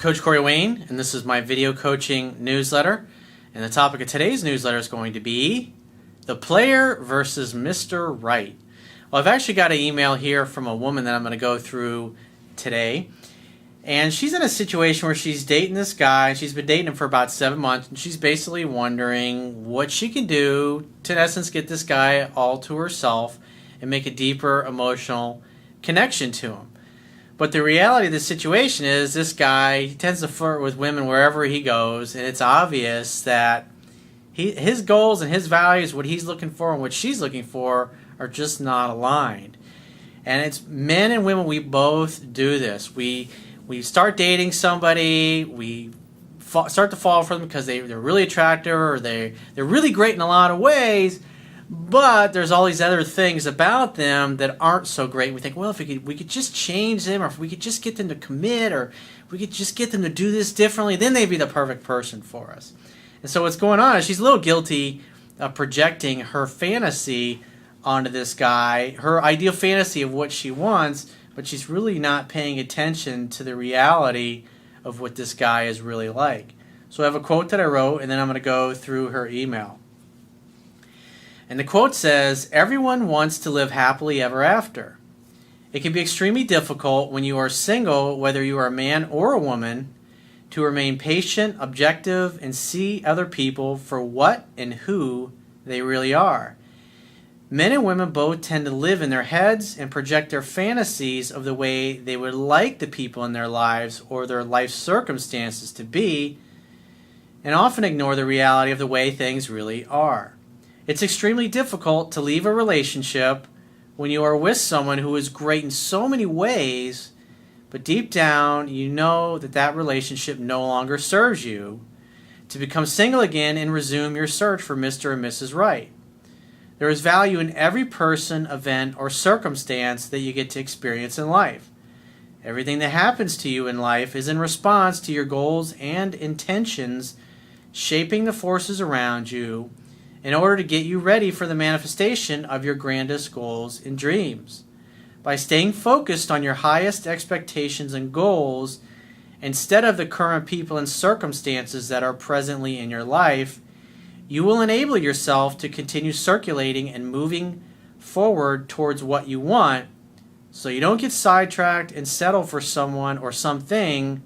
Coach Corey Wayne, and this is my video coaching newsletter. And the topic of today's newsletter is going to be the player versus Mr. Right. Well, I've actually got an email here from a woman that I'm going to go through today. And she's in a situation where she's dating this guy. She's been dating him for about 7 months, and she's basically wondering what she can do to, in essence, get this guy all to herself and make a deeper emotional connection to him. But the reality of the situation is this guy, he tends to flirt with women wherever he goes, and it's obvious that his goals and his values, what he's looking for and what she's looking for, are just not aligned. And it's men and women, we both do this. We start dating somebody, we start to fall for them because they're really attractive or they're really great in a lot of ways, but there's all these other things about them that aren't so great. We think, well, if we could just change them, or if we could just get them to commit, or we could just get them to do this differently, then they'd be the perfect person for us. And so what's going on is she's a little guilty of projecting her fantasy onto this guy, her ideal fantasy of what she wants, but she's really not paying attention to the reality of what this guy is really like. So I have a quote that I wrote, and then I'm going to go through her email. And the quote says, "Everyone wants to live happily ever after. It can be extremely difficult when you are single, whether you are a man or a woman, to remain patient, objective, and see other people for what and who they really are. Men and women both tend to live in their heads and project their fantasies of the way they would like the people in their lives or their life circumstances to be, and often ignore the reality of the way things really are. It's extremely difficult to leave a relationship when you are with someone who is great in so many ways, but deep down you know that that relationship no longer serves you, to become single again and resume your search for Mr. and Mrs. Right. There is value in every person, event, or circumstance that you get to experience in life. Everything that happens to you in life is in response to your goals and intentions, shaping the forces around you in order to get you ready for the manifestation of your grandest goals and dreams. By staying focused on your highest expectations and goals, instead of the current people and circumstances that are presently in your life, you will enable yourself to continue circulating and moving forward towards what you want, so you don't get sidetracked and settle for someone or something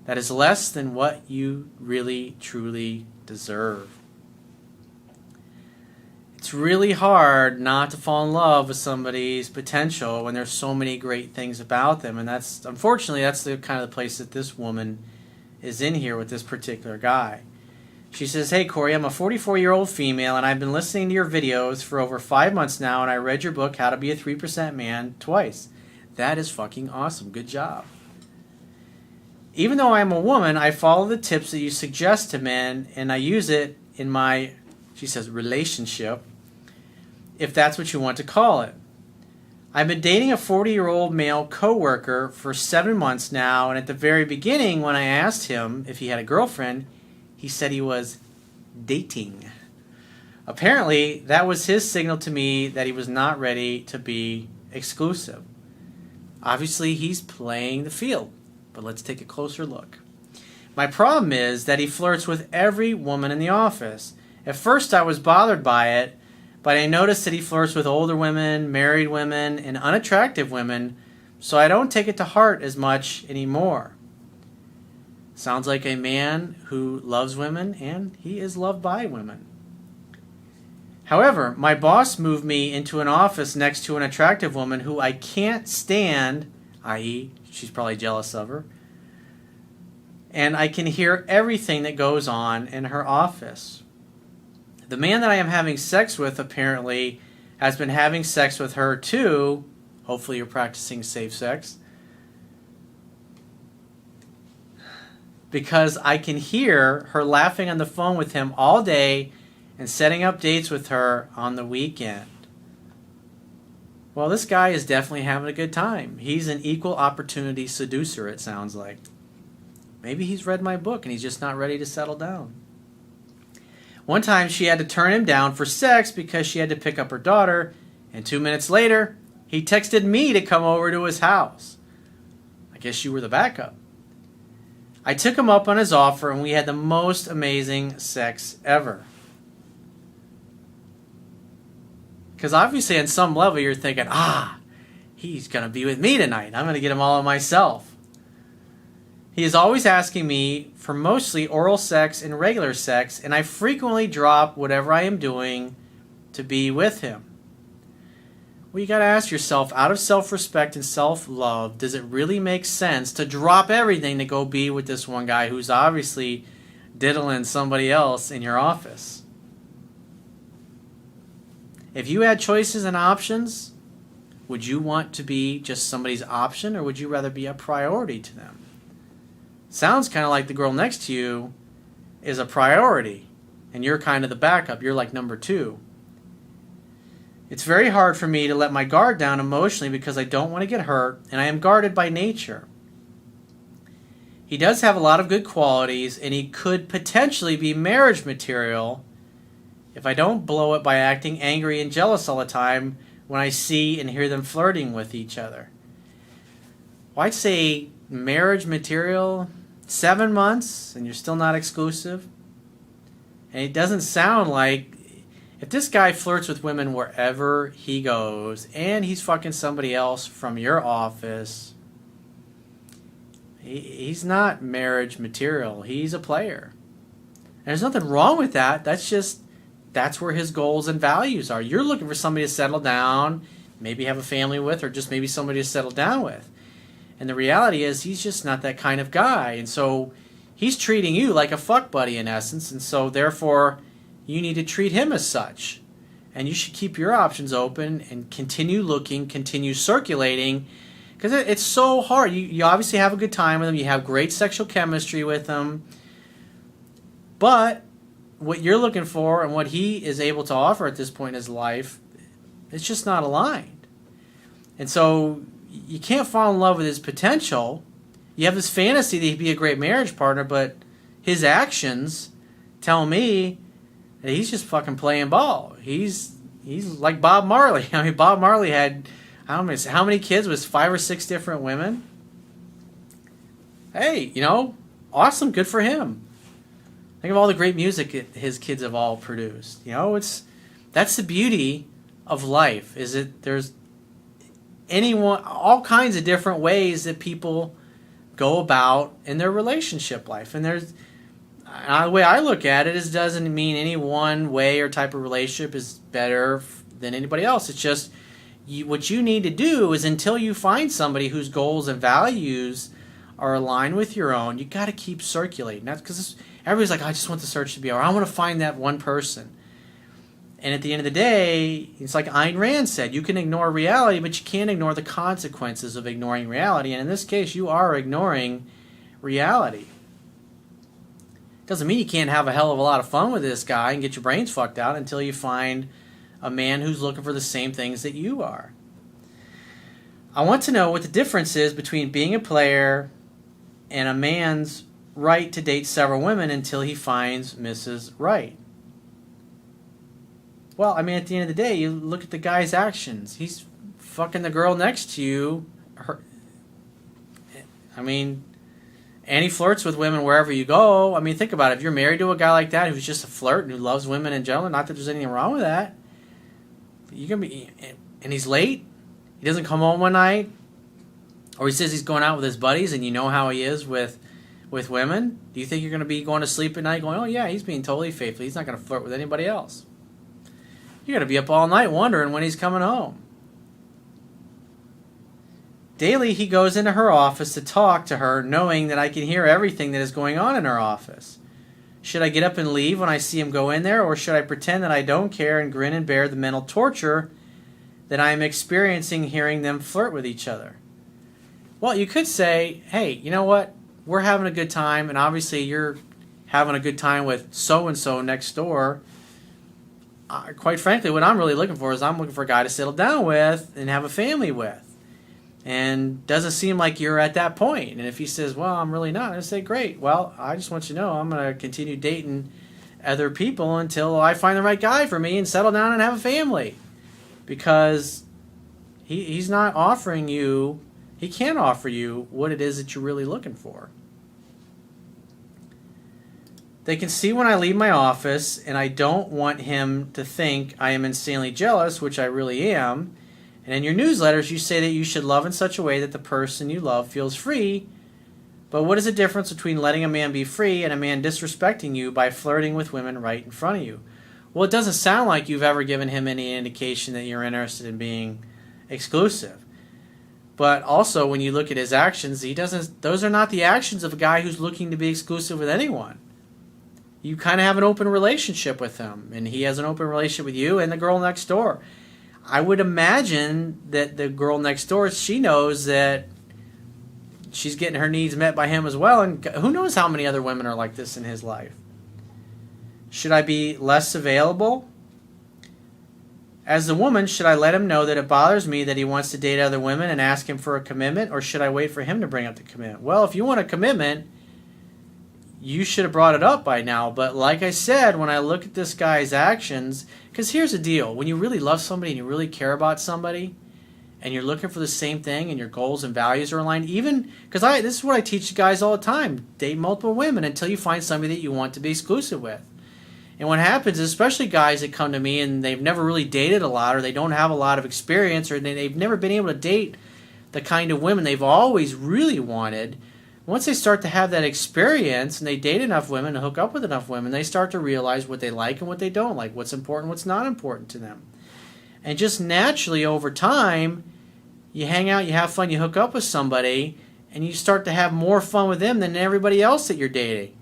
that is less than what you really, truly deserve." It's really hard not to fall in love with somebody's potential when there's so many great things about them, and that's, unfortunately, that's the kind of the place that this woman is in here with this particular guy. She says, "Hey Corey, I'm a 44-year-old female, and I've been listening to your videos for over 5 months now, and I read your book, How to Be a 3% Man, twice. That is fucking awesome. Good job. Even though I am a woman, I follow the tips that you suggest to men, and I use it in my," she says, "relationship, if that's what you want to call it. I've been dating a 40-year-old male coworker for 7 months now, and at the very beginning, when I asked him if he had a girlfriend, he said he was dating. Apparently, that was his signal to me that he was not ready to be exclusive. Obviously, he's playing the field, but let's take a closer look. My problem is that he flirts with every woman in the office. At first, I was bothered by it, but I noticed that he flirts with older women, married women, and unattractive women, so I don't take it to heart as much anymore. Sounds like a man who loves women, and he is loved by women. However, my boss moved me into an office next to an attractive woman who I can't stand, i.e., she's probably jealous of her, and I can hear everything that goes on in her office. The man that I am having sex with apparently has been having sex with her too. Hopefully you're practicing safe sex. Because I can hear her laughing on the phone with him all day and setting up dates with her on the weekend. Well, this guy is definitely having a good time. He's an equal opportunity seducer, it sounds like. Maybe he's read my book and he's just not ready to settle down. One time she had to turn him down for sex because she had to pick up her daughter, and 2 minutes later, he texted me to come over to his house. I guess you were the backup. I took him up on his offer, and we had the most amazing sex ever. Because obviously on some level you're thinking, he's going to be with me tonight. I'm going to get him all on myself. He is always asking me for mostly oral sex and regular sex, and I frequently drop whatever I am doing to be with him. Well, you got to ask yourself, out of self-respect and self-love, does it really make sense to drop everything to go be with this one guy who's obviously diddling somebody else in your office? If you had choices and options, would you want to be just somebody's option, or would you rather be a priority to them? Sounds kind of like the girl next to you is a priority, and you're kind of the backup. You're like number 2. It's very hard for me to let my guard down emotionally because I don't want to get hurt, and I am guarded by nature. He does have a lot of good qualities, and he could potentially be marriage material if I don't blow it by acting angry and jealous all the time when I see and hear them flirting with each other. Well, I'd say marriage material, 7 months, and you're still not exclusive. And it doesn't sound like, if this guy flirts with women wherever he goes, and he's fucking somebody else from your office, he's not marriage material. He's a player. And there's nothing wrong with that. That's where his goals and values are. You're looking for somebody to settle down, maybe have a family with, or just maybe somebody to settle down with. And the reality is he's just not that kind of guy. And so he's treating you like a fuck buddy in essence. And so therefore you need to treat him as such. And you should keep your options open and continue looking, continue circulating. Because it's so hard. You obviously have a good time with him. You have great sexual chemistry with him. But what you're looking for and what he is able to offer at this point in his life, it's just not aligned. And so you can't fall in love with his potential. You have this fantasy that he'd be a great marriage partner, but his actions tell me that he's just fucking playing ball. He's like Bob Marley. I mean, Bob Marley had, I don't know, how many kids? Was 5 or 6 different women? Hey, awesome, good for him. Think of all the great music his kids have all produced. That's the beauty of life. There's all kinds of different ways that people go about in their relationship life. And the way I look at it is, doesn't mean any one way or type of relationship is better than anybody else. It's just what you need to do is, until you find somebody whose goals and values are aligned with your own, you got to keep circulating. That's because everybody's like, I just want the search to be over. I want to find that one person. And at the end of the day, it's like Ayn Rand said, you can ignore reality, but you can't ignore the consequences of ignoring reality. And in this case, you are ignoring reality. Doesn't mean you can't have a hell of a lot of fun with this guy and get your brains fucked out until you find a man who's looking for the same things that you are. I want to know what the difference is between being a player and a man's right to date several women until he finds Mrs. Right. Well, I mean, at the end of the day, you look at the guy's actions. He's fucking the girl next to you. And he flirts with women wherever you go. I mean, think about it. If you're married to a guy like that who's just a flirt and who loves women in general, not that there's anything wrong with that. And he's late. He doesn't come home one night. Or he says he's going out with his buddies, and you know how he is with women. Do you think you're going to be going to sleep at night going, oh yeah, he's being totally faithful. He's not going to flirt with anybody else. You're going to be up all night wondering when he's coming home. Daily, he goes into her office to talk to her, knowing that I can hear everything that is going on in her office. Should I get up and leave when I see him go in there, or should I pretend that I don't care and grin and bear the mental torture that I am experiencing hearing them flirt with each other? Well, you could say, hey, you know what? We're having a good time, and obviously you're having a good time with so-and-so next door. Quite frankly, what I'm really looking for is I'm looking for a guy to settle down with and have a family with. And doesn't seem like you're at that point. And if he says, well, I'm really not, I say, great. Well, I just want you to know I'm going to continue dating other people until I find the right guy for me and settle down and have a family. Because he's not offering you, he can't offer you what it is that you're really looking for. They can see when I leave my office, and I don't want him to think I am insanely jealous, which I really am. And in your newsletters, you say that you should love in such a way that the person you love feels free. But what is the difference between letting a man be free and a man disrespecting you by flirting with women right in front of you? Well, it doesn't sound like you've ever given him any indication that you're interested in being exclusive. But also, when you look at his actions, those are not the actions of a guy who's looking to be exclusive with anyone. You kind of have an open relationship with him, and he has an open relationship with you and the girl next door. I would imagine that the girl next door, she knows that she's getting her needs met by him as well, and who knows how many other women are like this in his life. Should I be less available? As the woman, should I let him know that it bothers me that he wants to date other women and ask him for a commitment, or should I wait for him to bring up the commitment? Well, if you want a commitment, you should have brought it up by now. But like I said, when I look at this guy's actions, because here's the deal. When you really love somebody and you really care about somebody and you're looking for the same thing and your goals and values are aligned, even because this is what I teach guys all the time. Date multiple women until you find somebody that you want to be exclusive with. And what happens is, especially guys that come to me and they've never really dated a lot, or they don't have a lot of experience, or they've never been able to date the kind of women they've always really wanted, once they start to have that experience and they date enough women and hook up with enough women, they start to realize what they like and what they don't like, what's important, what's not important to them. And just naturally over time, you hang out, you have fun, you hook up with somebody, and you start to have more fun with them than everybody else that you're dating.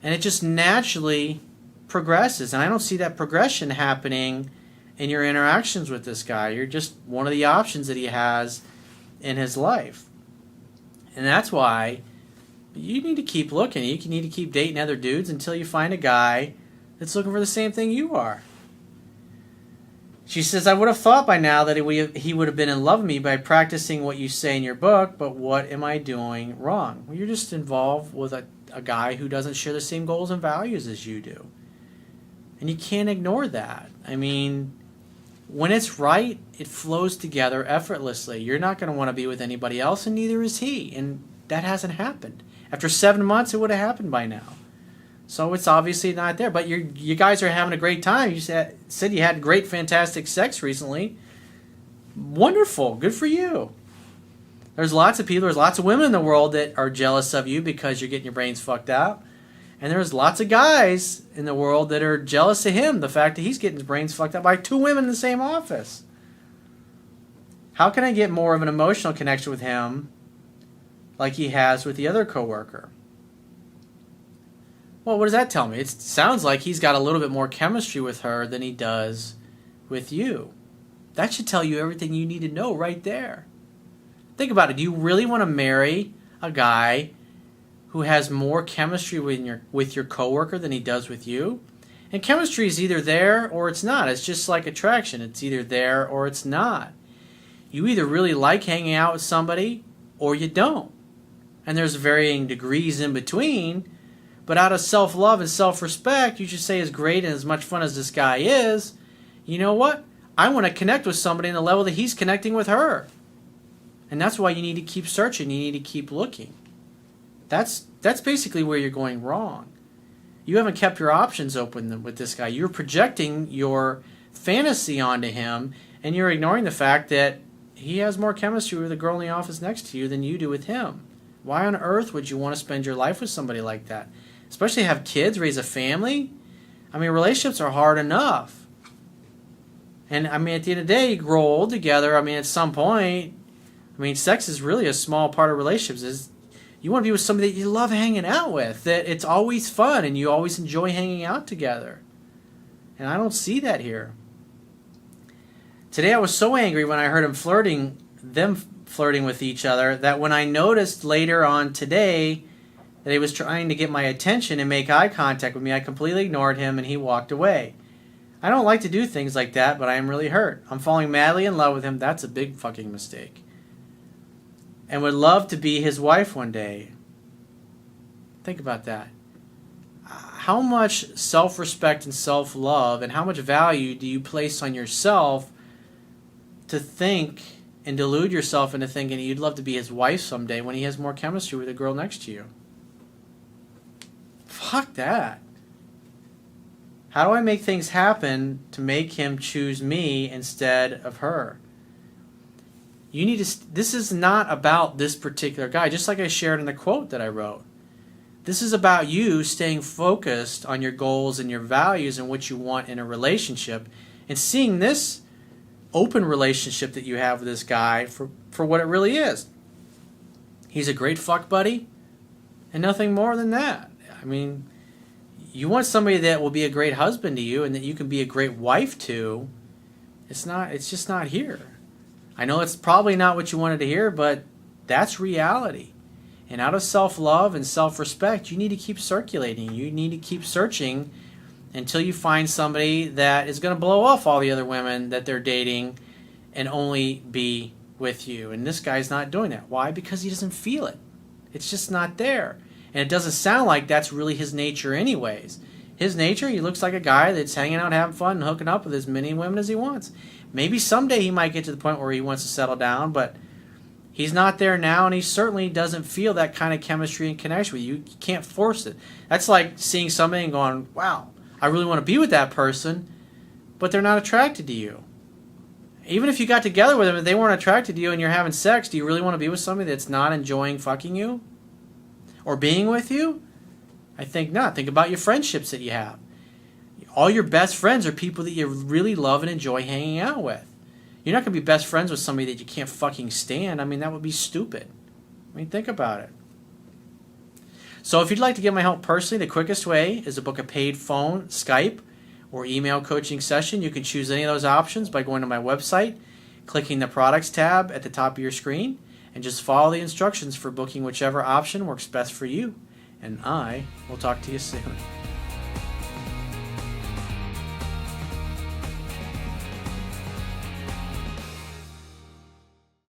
And it just naturally progresses. And I don't see that progression happening in your interactions with this guy. You're just one of the options that he has in his life. And that's why you need to keep looking. You need to keep dating other dudes until you find a guy that's looking for the same thing you are. She says, I would have thought by now that he would have been in love with me by practicing what you say in your book, but what am I doing wrong? Well, you're just involved with a guy who doesn't share the same goals and values as you do. And you can't ignore that. I mean, when it's right, it flows together effortlessly. You're not going to want to be with anybody else, and neither is he. And that hasn't happened. After 7 months, it would have happened by now. So it's obviously not there. But you guys are having a great time. You said you had great, fantastic sex recently. Wonderful. Good for you. There's lots of people, there's lots of women in the world that are jealous of you because you're getting your brains fucked out. And there's lots of guys in the world that are jealous of him, the fact that he's getting his brains fucked out by 2 women in the same office. How can I get more of an emotional connection with him like he has with the other coworker? Well, what does that tell me? It sounds like he's got a little bit more chemistry with her than he does with you. That should tell you everything you need to know right there. Think about it. Do you really want to marry a guy who has more chemistry with your coworker than he does with you? And chemistry is either there or it's not. It's just like attraction. It's either there or it's not. You either really like hanging out with somebody or you don't. And there's varying degrees in between. But out of self-love and self-respect, you should say, as great and as much fun as this guy is, you know what? I want to connect with somebody on the level that he's connecting with her. And that's why you need to keep searching. You need to keep looking. That's basically where you're going wrong. You haven't kept your options open with this guy. You're projecting your fantasy onto him, and you're ignoring the fact that he has more chemistry with the girl in the office next to you than you do with him. Why on earth would you want to spend your life with somebody like that? Especially have kids, raise a family. I mean, relationships are hard enough. And, I mean, at the end of the day, you grow old together. I mean, at some point, I mean, sex is really a small part of relationships. You want to be with somebody that you love hanging out with, that it's always fun and you always enjoy hanging out together. And I don't see that here. Today I was so angry when I heard them flirting with each other, that when I noticed later on today that he was trying to get my attention and make eye contact with me, I completely ignored him and he walked away. I don't like to do things like that, but I am really hurt. I'm falling madly in love with him. That's a big fucking mistake. And would love to be his wife one day. Think about that. How much self-respect and self-love and how much value do you place on yourself to think and delude yourself into thinking you'd love to be his wife someday when he has more chemistry with a girl next to you? Fuck that. How do I make things happen to make him choose me instead of her? You need to. This is not about this particular guy, just like I shared in the quote that I wrote. This is about you staying focused on your goals and your values and what you want in a relationship, and seeing this open relationship that you have with this guy for what it really is. He's a great fuck buddy, and nothing more than that. I mean, you want somebody that will be a great husband to you and that you can be a great wife to. It's just not here. I know it's probably not what you wanted to hear, but that's reality. And out of self-love and self-respect, you need to keep circulating. You need to keep searching until you find somebody that is going to blow off all the other women that they're dating and only be with you. And this guy's not doing that. Why? Because he doesn't feel it. It's just not there. And it doesn't sound like that's really his nature anyways. His nature, he looks like a guy that's hanging out, having fun, and hooking up with as many women as he wants. Maybe someday he might get to the point where he wants to settle down, but he's not there now, and he certainly doesn't feel that kind of chemistry and connection with you. You can't force it. That's like seeing somebody and going, wow, I really want to be with that person, but they're not attracted to you. Even if you got together with them and they weren't attracted to you and you're having sex, do you really want to be with somebody that's not enjoying fucking you or being with you? I think not. Think about your friendships that you have. All your best friends are people that you really love and enjoy hanging out with. You're not going to be best friends with somebody that you can't fucking stand. I mean, that would be stupid. I mean, think about it. So if you'd like to get my help personally, the quickest way is to book a paid phone, Skype, or email coaching session. You can choose any of those options by going to my website, clicking the products tab at the top of your screen, and just follow the instructions for booking whichever option works best for you. And I will talk to you soon.